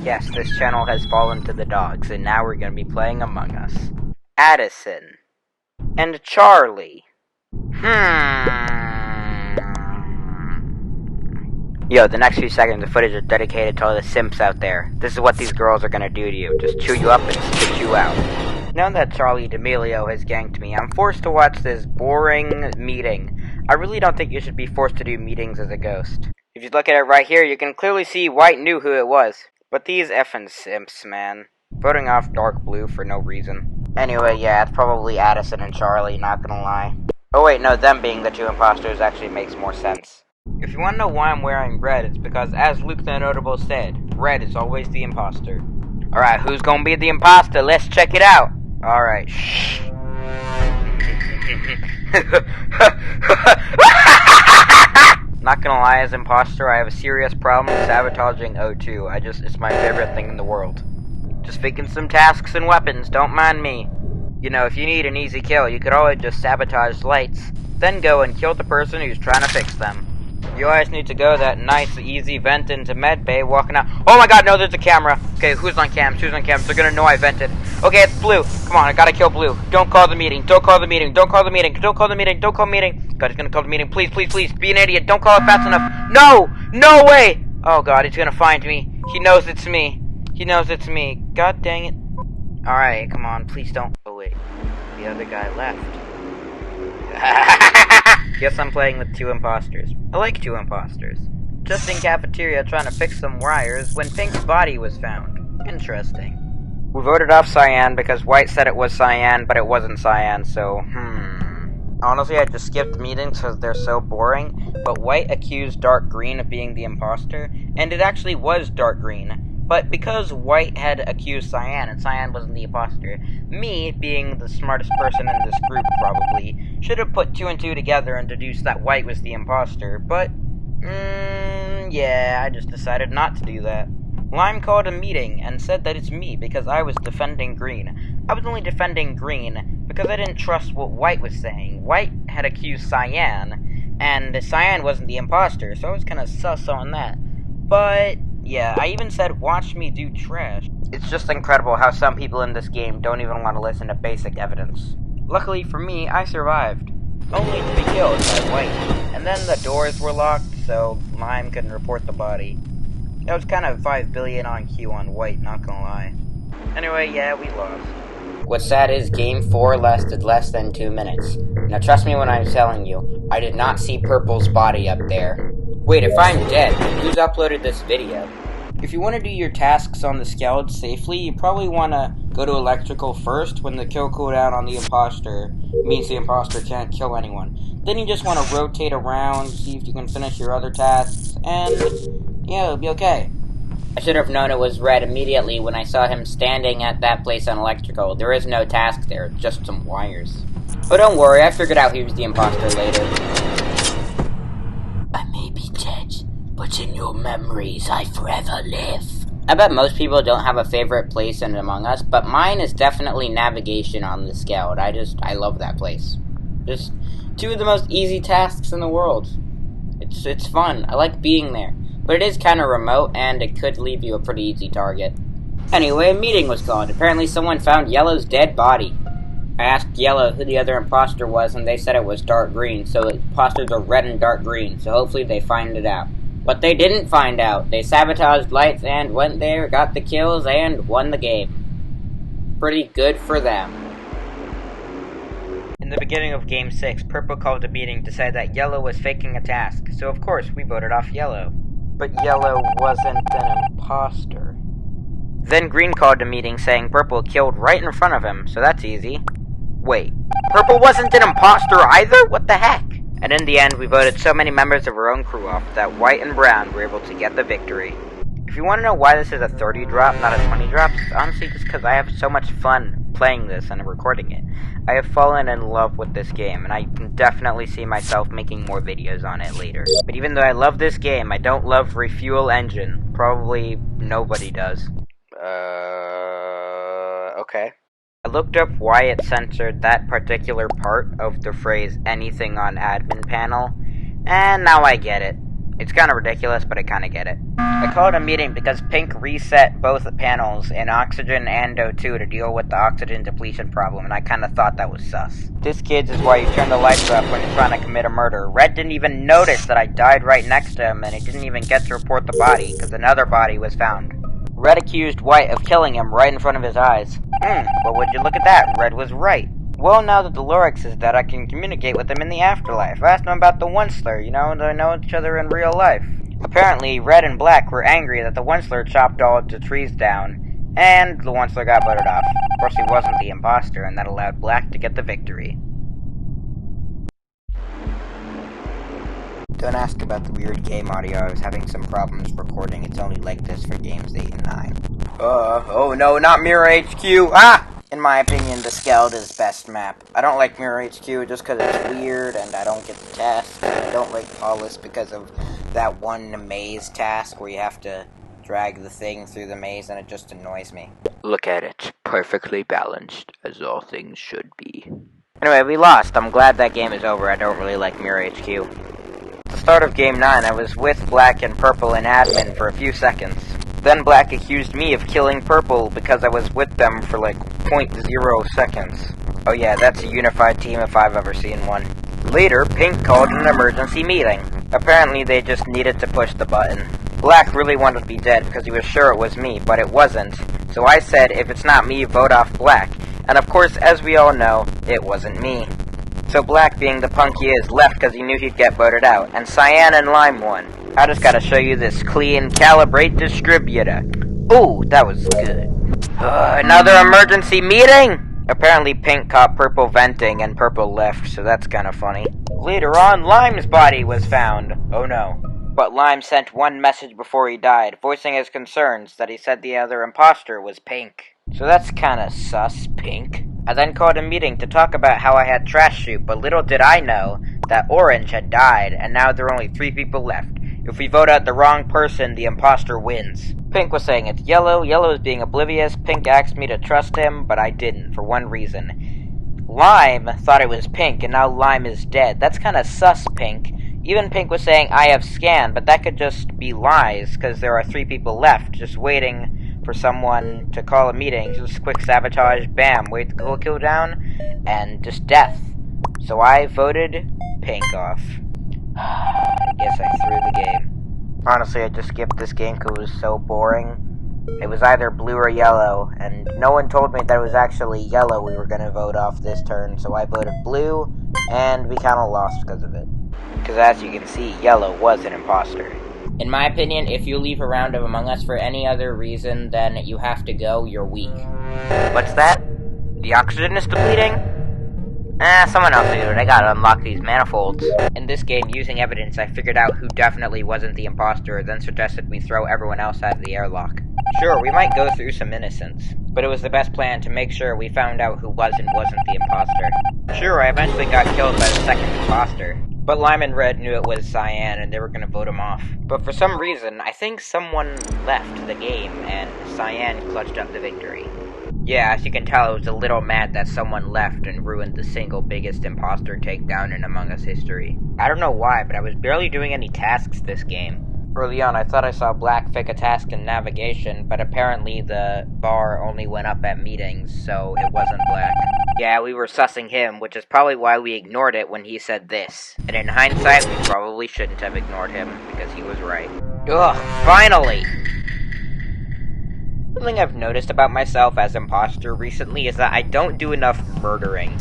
Yes, this channel has fallen to the dogs, and now we're gonna be playing Among Us. Addison. And Charlie. Yo, the next few seconds of footage are dedicated to all the simps out there. This is what these girls are gonna do to you. Just chew you up and spit you out. Now that Charlie D'Amelio has ganked me, I'm forced to watch this boring meeting. I really don't think you should be forced to do meetings as a ghost. If you look at it right here, you can clearly see White knew who it was. But these effing simps, man. Voting off dark blue for no reason. Anyway, yeah, it's probably Addison and Charlie, not gonna lie. Oh wait, no, them being the two imposters actually makes more sense. If you want to know why I'm wearing red, it's because, as Luke the Notable said, red is always the imposter. Alright, who's gonna be the imposter? Let's check it out! Alright, shh. Not gonna lie, as imposter, I have a serious problem with sabotaging O2. It's my favorite thing in the world. Just faking some tasks and weapons, don't mind me. You know, if you need an easy kill, you could always just sabotage lights, then go and kill the person who's trying to fix them. You always need to go that nice, easy vent into medbay, walking out. Oh my god, no, there's a camera. Okay, who's on cams? Who's on cams? They're gonna know I vented. Okay, it's Blue. Come on, I gotta kill Blue. Don't call the meeting. Don't call the meeting. Don't call the meeting. Don't call the meeting. Don't call the meeting. God, he's gonna call the meeting. Please, please, please. Be an idiot. Don't call it fast enough. No! No way! Oh god, he's gonna find me. He knows it's me. He knows it's me. God dang it. Alright, come on. Please don't. Oh wait. The other guy left. Guess I'm playing with two imposters. I like two imposters. Just in cafeteria trying to fix some wires when Pink's body was found. Interesting. We voted off Cyan because White said it was Cyan, but it wasn't Cyan, so, Honestly, I just skipped meetings because they're so boring, but White accused Dark Green of being the imposter, and it actually was Dark Green. But because White had accused Cyan, and Cyan wasn't the imposter, me, being the smartest person in this group probably, should have put 2 and 2 together and deduced that White was the imposter, but, yeah, I just decided not to do that. Lime called a meeting and said that it's me because I was defending Green. I was only defending Green because I didn't trust what White was saying. White had accused Cyan, and Cyan wasn't the imposter, so I was kinda sus on that. But yeah, I even said, watch me do trash. It's just incredible how some people in this game don't even want to listen to basic evidence. Luckily for me, I survived. Only to be killed by White. And then the doors were locked, so Lime couldn't report the body. That was kind of 5 billion on Q on White, not gonna lie. Anyway, yeah, we lost. What's sad is Game 4 lasted less than 2 minutes. Now trust me when I'm telling you, I did not see Purple's body up there. Wait, if I'm dead, then who's uploaded this video? If you want to do your tasks on the Skeld safely, you probably want to go to electrical first when the kill cooldown on the imposter means the imposter can't kill anyone. Then you just want to rotate around, see if you can finish your other tasks, and yeah, it'll be okay. I should have known it was red immediately when I saw him standing at that place on electrical. There is no task there, just some wires. But don't worry, I figured out he was the imposter later. I may be dead, but in your memories I forever live. I bet most people don't have a favorite place in Among Us, but mine is definitely navigation on the Skeld. I love that place. Just 2 of the most easy tasks in the world. It's fun. I like being there. But it is kind of remote, and it could leave you a pretty easy target. Anyway, a meeting was called. Apparently someone found Yellow's dead body. I asked Yellow who the other imposter was, and they said it was Dark Green, so imposters are red and dark green, so hopefully they find it out. But they didn't find out. They sabotaged lights and went there, got the kills, and won the game. Pretty good for them. In the beginning of Game 6, Purple called a meeting to say that Yellow was faking a task, so of course we voted off Yellow. But Yellow wasn't an imposter. Then Green called a meeting saying Purple killed right in front of him, so that's easy. Wait, Purple wasn't an imposter either? What the heck? And in the end, we voted so many members of our own crew off that White and Brown were able to get the victory. If you want to know why this is a 30 drop, not a 20 drop, it's honestly just because I have so much fun playing this and recording it. I have fallen in love with this game, and I can definitely see myself making more videos on it later. But even though I love this game, I don't love Refuel Engine. Probably nobody does. Okay. I looked up why it censored that particular part of the phrase anything on admin panel, and now I get it. It's kind of ridiculous, but I kind of get it. I called a meeting because Pink reset both panels in Oxygen and O2 to deal with the oxygen depletion problem, and I kind of thought that was sus. This, kids, is why you turn the lights up when you're trying to commit a murder. Red didn't even notice that I died right next to him, and he didn't even get to report the body, because another body was found. Red accused White of killing him right in front of his eyes. Well, would you look at that? Red was right. Well, now that the Lorix is dead, I can communicate with him in the afterlife. I asked him about the Onceler, they know each other in real life. Apparently, Red and Black were angry that the Onceler chopped all the trees down, and the Onceler got voted off. Of course, he wasn't the imposter, and that allowed Black to get the victory. Don't ask about the weird game audio. I was having some problems recording. It's only like this for games 8 and 9. Oh no, not Mirror HQ! Ah! In my opinion, the Skeld is best map. I don't like Mirror HQ just because it's weird and I don't get the tasks. And I don't like Paulus because of that one maze task where you have to drag the thing through the maze and it just annoys me. Look at it, perfectly balanced, as all things should be. Anyway, we lost. I'm glad that game is over. I don't really like Mirror HQ. At the start of Game 9, I was with Black and Purple in admin for a few seconds. Then Black accused me of killing Purple because I was with them for like 0.0 seconds. Oh yeah, that's a unified team if I've ever seen one. Later, Pink called an emergency meeting. Apparently they just needed to push the button. Black really wanted to be dead because he was sure it was me, but it wasn't. So I said, if it's not me, vote off Black. And of course, as we all know, it wasn't me. So Black, being the punk he is, left because he knew he'd get voted out, and Cyan and Lime won. I just gotta show you this clean calibrate distributor. Ooh, that was good. Another emergency meeting? Apparently Pink caught Purple venting and Purple left, so that's kinda funny. Later on, Lime's body was found. Oh no. But Lime sent one message before he died, voicing his concerns that he said the other imposter was Pink. So that's kinda sus, Pink. I then called a meeting to talk about how I had trash shoot, but little did I know that Orange had died, and now there are only 3 people left. If we vote out the wrong person, the imposter wins. Pink was saying it's Yellow, Yellow is being oblivious, Pink asked me to trust him, but I didn't, for one reason. Lime thought it was Pink, and now Lime is dead. That's kinda sus, Pink. Even Pink was saying, I have scanned, but that could just be lies, because there are 3 people left, just waiting for someone to call a meeting. Just quick sabotage, bam, wait the cooldown, and just death. So I voted Pink off. I guess I threw the game. Honestly, I just skipped this game because it was so boring. It was either blue or yellow, and no one told me that it was actually yellow we were going to vote off this turn, so I voted blue, and we kind of lost because of it. Because as you can see, yellow was an imposter. In my opinion, if you leave a round of Among Us for any other reason than you have to go, you're weak. What's that? The oxygen is depleting? Someone else will do it. I gotta unlock these manifolds. In this game, using evidence, I figured out who definitely wasn't the imposter, then suggested we throw everyone else out of the airlock. Sure, we might go through some innocents, but it was the best plan to make sure we found out who was and wasn't the imposter. Sure, I eventually got killed by the second imposter, but Lime and Red knew it was Cyan and they were gonna vote him off. But for some reason, I think someone left the game and Cyan clutched up the victory. Yeah, as you can tell, I was a little mad that someone left and ruined the single biggest imposter takedown in Among Us history. I don't know why, but I was barely doing any tasks this game. Early on, I thought I saw Black fake a task in navigation, but apparently the bar only went up at meetings, so it wasn't Black. Yeah, we were sussing him, which is probably why we ignored it when he said this. And in hindsight, we probably shouldn't have ignored him, because he was right. Ugh, finally! Something I've noticed about myself as imposter recently is that I don't do enough murdering.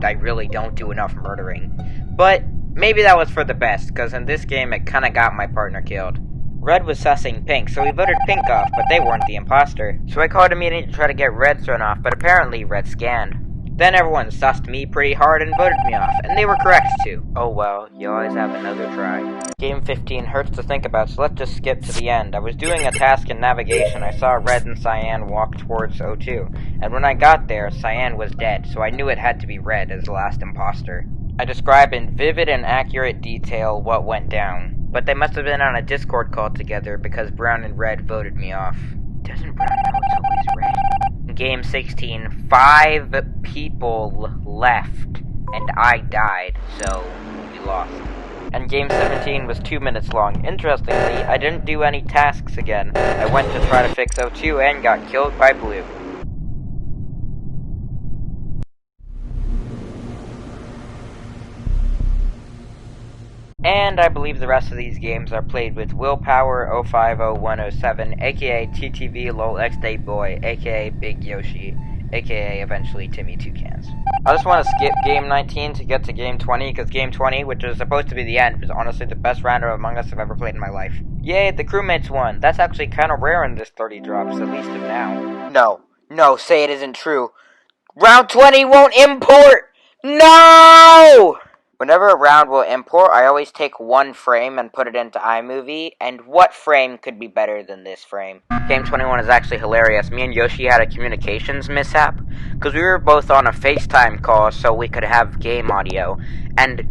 I really don't do enough murdering. But maybe that was for the best, because in this game it kinda got my partner killed. Red was sussing Pink, so we voted Pink off, but they weren't the imposter. So I called a meeting to try to get Red thrown off, but apparently Red scanned. Then everyone sussed me pretty hard and voted me off, and they were correct too. Oh well, you always have another try. Game 15 hurts to think about, so let's just skip to the end. I was doing a task in navigation. I saw Red and Cyan walk towards O2, and when I got there, Cyan was dead, so I knew it had to be Red as the last imposter. I describe in vivid and accurate detail what went down, but they must have been on a Discord call together because Brown and Red voted me off. Doesn't Brown know it's always Red? Game 16, 5 people left, and I died, so we lost. And game 17 was 2 minutes long. Interestingly, I didn't do any tasks again. I went to try to fix O2 and got killed by Blue. And I believe the rest of these games are played with Willpower 050107, aka TTV LOL X-Day Boy, aka Big Yoshi, aka eventually Timmy Toucans. I just want to skip game 19 to get to game 20, because game 20, which is supposed to be the end, was honestly the best round of Among Us I've ever played in my life. Yay, the crewmates won. That's actually kind of rare in this 30 drops, at least of now. No, say it isn't true. Round 20 won't import! No! Whenever a round will import, I always take one frame and put it into iMovie, and what frame could be better than this frame? Game 21 is actually hilarious. Me and Yoshi had a communications mishap, because we were both on a FaceTime call so we could have game audio, and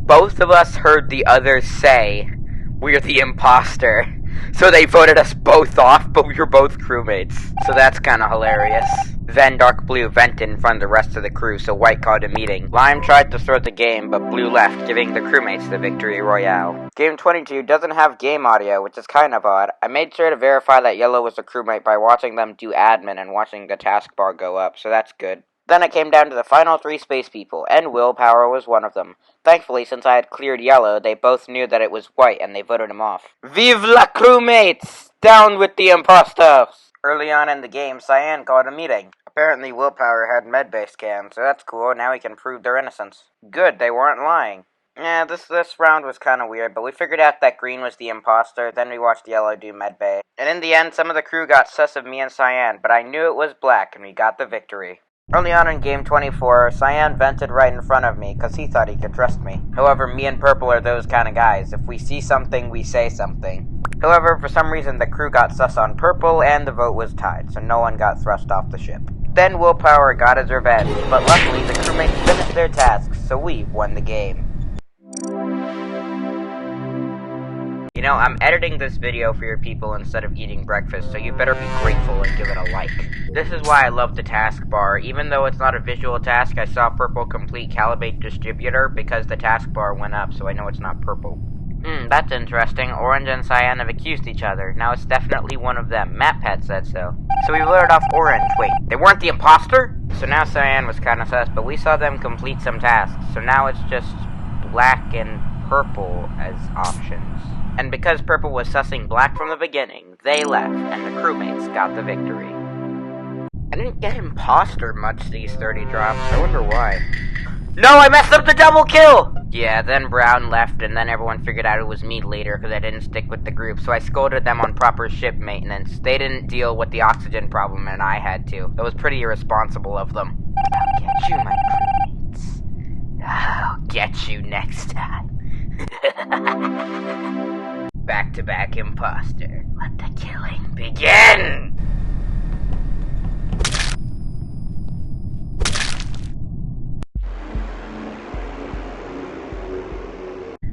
both of us heard the other say, "We're the imposter." So they voted us both off, but we were both crewmates. So that's kinda hilarious. Then Dark Blue vented in front of the rest of the crew, so White called a meeting. Lime tried to start the game, but Blue left, giving the crewmates the victory royale. Game 22 doesn't have game audio, which is kind of odd. I made sure to verify that Yellow was a crewmate by watching them do admin and watching the taskbar go up, so that's good. Then it came down to the final 3 space people, and Willpower was one of them. Thankfully, since I had cleared Yellow, they both knew that it was White, and they voted him off. Vive la crewmates! Down with the imposters! Early on in the game, Cyan called a meeting. Apparently Willpower had medbay scans, so that's cool, now we can prove their innocence. Good, they weren't lying. Yeah, this round was kinda weird, but we figured out that Green was the imposter, then we watched Yellow do medbay. And in the end, some of the crew got sus of me and Cyan, but I knew it was Black, and we got the victory. Early on in game 24, Cyan vented right in front of me, because he thought he could trust me. However, me and Purple are those kind of guys. If we see something, we say something. However, for some reason, the crew got sus on Purple, and the vote was tied, so no one got thrust off the ship. Then Willpower got his revenge, but luckily the crewmates finished their tasks, so we won the game. You know, I'm editing this video for your people instead of eating breakfast, so you better be grateful and give it a like. This is why I love the taskbar. Even though it's not a visual task, I saw Purple complete Calibrate Distributor because the taskbar went up, so I know it's not Purple. That's interesting. Orange and Cyan have accused each other. Now it's definitely one of them. MatPat said so. So we voted off Orange. Wait, they weren't the imposter? So now Cyan was kinda sus, but we saw them complete some tasks, so now it's just Black and Purple as options. And because Purple was sussing Black from the beginning, they left, and the crewmates got the victory. I didn't get imposter much these 30 drops, I wonder why. No, I messed up the double kill! Yeah, then Brown left, and then everyone figured out it was me later because I didn't stick with the group, so I scolded them on proper ship maintenance. They didn't deal with the oxygen problem, and I had to. That was pretty irresponsible of them. I'll get you, my crewmates. I'll get you next time. Back-to-back imposter. Let the killing begin!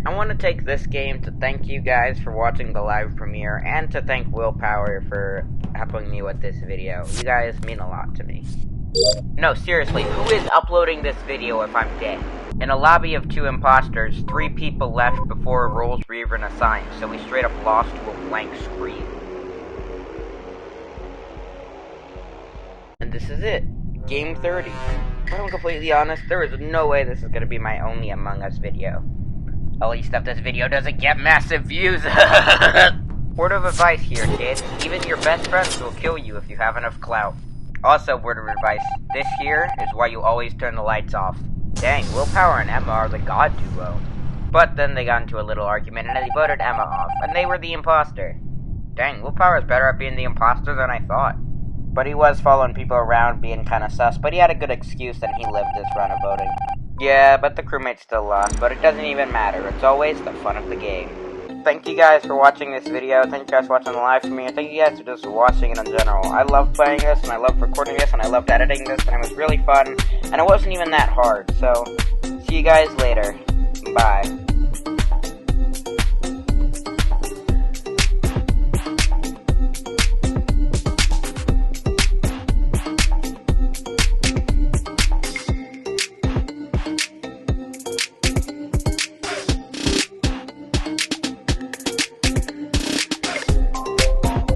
I want to take this game to thank you guys for watching the live premiere, and to thank Willpower for helping me with this video. You guys mean a lot to me. No, seriously, who is uploading this video if I'm dead? In a lobby of 2 imposters, 3 people left before roles were even assigned, so we straight up lost to a blank screen. And this is it. Game 30. If I'm completely honest, there is no way this is going to be my only Among Us video. At least if this video doesn't get massive views. Word of advice here, kids. Even your best friends will kill you if you have enough clout. Also, word of advice. This here is why you always turn the lights off. Dang, Willpower and Emma are the god duo. But then they got into a little argument and they voted Emma off, and they were the imposter. Dang, Willpower is better at being the imposter than I thought. But he was following people around being kinda sus, but he had a good excuse and he lived this round of voting. Yeah, but the crewmates still lost, but it doesn't even matter. It's always the fun of the game. Thank you guys for watching this video. Thank you guys for watching the live from me. And thank you guys for just watching it in general. I love playing this, and I love recording this, and I loved editing this, and it was really fun. And it wasn't even that hard. So, see you guys later. Bye.